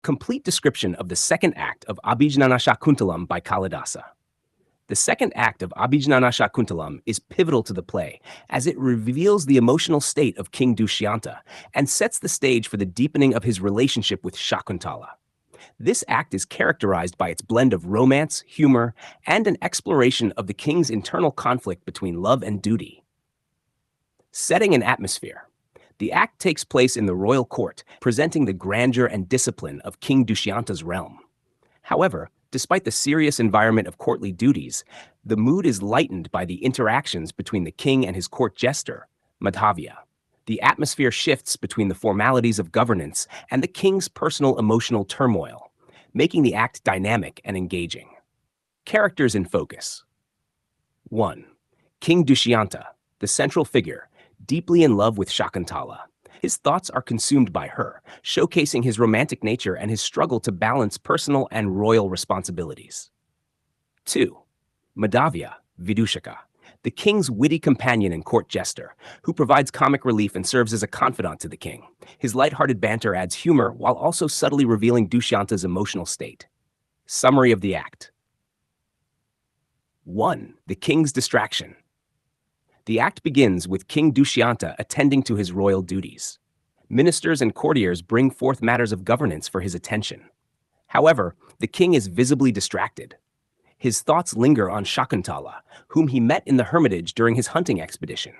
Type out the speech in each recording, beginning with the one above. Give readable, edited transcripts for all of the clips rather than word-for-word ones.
Complete description of the second act of Abhijnanashakuntalam by Kalidasa. The second act of Abhijnanashakuntalam is pivotal to the play, as it reveals the emotional state of King Dushyanta and sets the stage for the deepening of his relationship with Shakuntala. This act is characterized by its blend of romance, humor, and an exploration of the king's internal conflict between love and duty. Setting and atmosphere. The act takes place in the royal court, presenting the grandeur and discipline of King Dushyanta's realm. However, despite the serious environment of courtly duties, the mood is lightened by the interactions between the king and his court jester, Madhavya. The atmosphere shifts between the formalities of governance and the king's personal emotional turmoil, making the act dynamic and engaging. Characters in focus. 1. King Dushyanta, the central figure, deeply in love with Shakuntala. His thoughts are consumed by her, showcasing his romantic nature and his struggle to balance personal and royal responsibilities. 2. Madhavya, Vidushaka, the king's witty companion and court jester, who provides comic relief and serves as a confidant to the king. His lighthearted banter adds humor while also subtly revealing Dushyanta's emotional state. Summary of the act. 1. The king's distraction. The act begins with King Dushyanta attending to his royal duties. Ministers and courtiers bring forth matters of governance for his attention. However, the king is visibly distracted. His thoughts linger on Shakuntala, whom he met in the hermitage during his hunting expedition.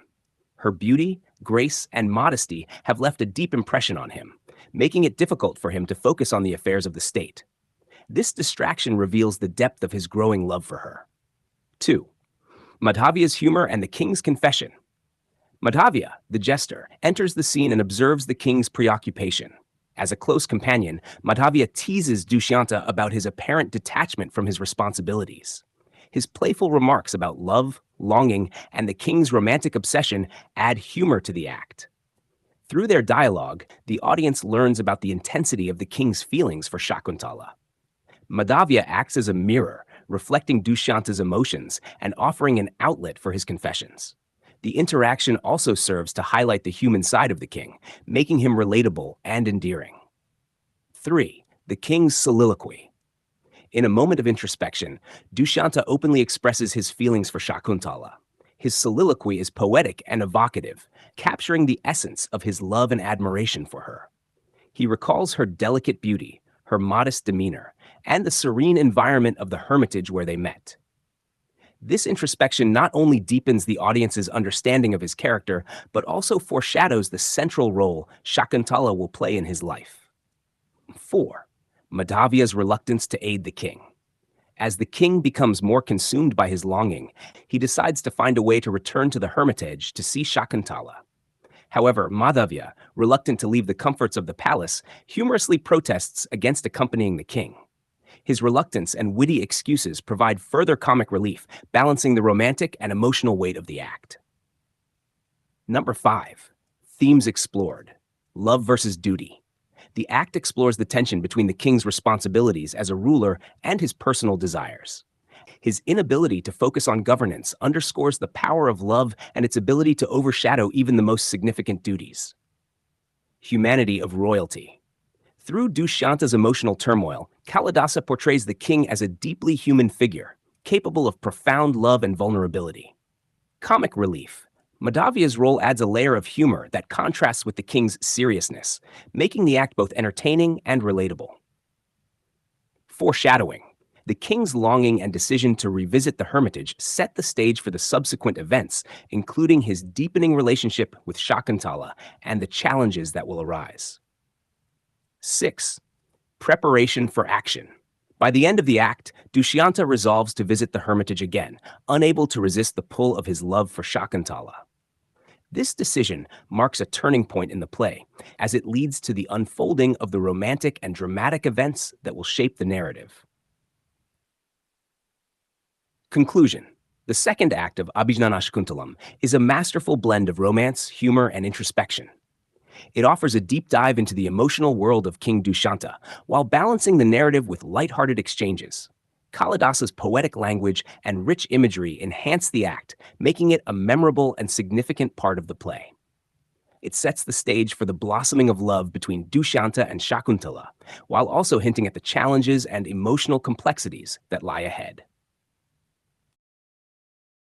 Her beauty, grace, and modesty have left a deep impression on him, making it difficult for him to focus on the affairs of the state. This distraction reveals the depth of his growing love for her. 2. Madhavya's humor and the king's confession. Madhavya, the jester, enters the scene and observes the king's preoccupation. As a close companion, Madhavya teases Dushyanta about his apparent detachment from his responsibilities. His playful remarks about love, longing, and the king's romantic obsession add humor to the act. Through their dialogue, the audience learns about the intensity of the king's feelings for Shakuntala. Madhavya acts as a mirror, reflecting Dushyanta's emotions and offering an outlet for his confessions. The interaction also serves to highlight the human side of the king, making him relatable and endearing. 3. The king's soliloquy. In a moment of introspection, Dushyanta openly expresses his feelings for Shakuntala. His soliloquy is poetic and evocative, capturing the essence of his love and admiration for her. He recalls her delicate beauty, her modest demeanor, and the serene environment of the hermitage where they met. This introspection not only deepens the audience's understanding of his character, but also foreshadows the central role Shakuntala will play in his life. 4. Madhavya's reluctance to aid the king. As the king becomes more consumed by his longing, he decides to find a way to return to the hermitage to see Shakuntala. However, Madhavya, reluctant to leave the comforts of the palace, humorously protests against accompanying the king. His reluctance and witty excuses provide further comic relief, balancing the romantic and emotional weight of the act. 5. Themes explored. Love versus duty. The act explores the tension between the king's responsibilities as a ruler and his personal desires. His inability to focus on governance underscores the power of love and its ability to overshadow even the most significant duties. Humanity of royalty. Through Dushyanta's emotional turmoil, Kalidasa portrays the king as a deeply human figure, capable of profound love and vulnerability. Comic relief. Madhavya's role adds a layer of humor that contrasts with the king's seriousness, making the act both entertaining and relatable. Foreshadowing. The king's longing and decision to revisit the hermitage set the stage for the subsequent events, including his deepening relationship with Shakuntala and the challenges that will arise. 6. Preparation for action. By the end of the act, Dushyanta resolves to visit the hermitage again, unable to resist the pull of his love for Shakuntala. This decision marks a turning point in the play, as it leads to the unfolding of the romantic and dramatic events that will shape the narrative. Conclusion. The second act of Abhijnanashakuntalam is a masterful blend of romance, humor, and introspection. It offers a deep dive into the emotional world of King Dushyanta, while balancing the narrative with lighthearted exchanges. Kalidasa's poetic language and rich imagery enhance the act, making it a memorable and significant part of the play. It sets the stage for the blossoming of love between Dushyanta and Shakuntala, while also hinting at the challenges and emotional complexities that lie ahead.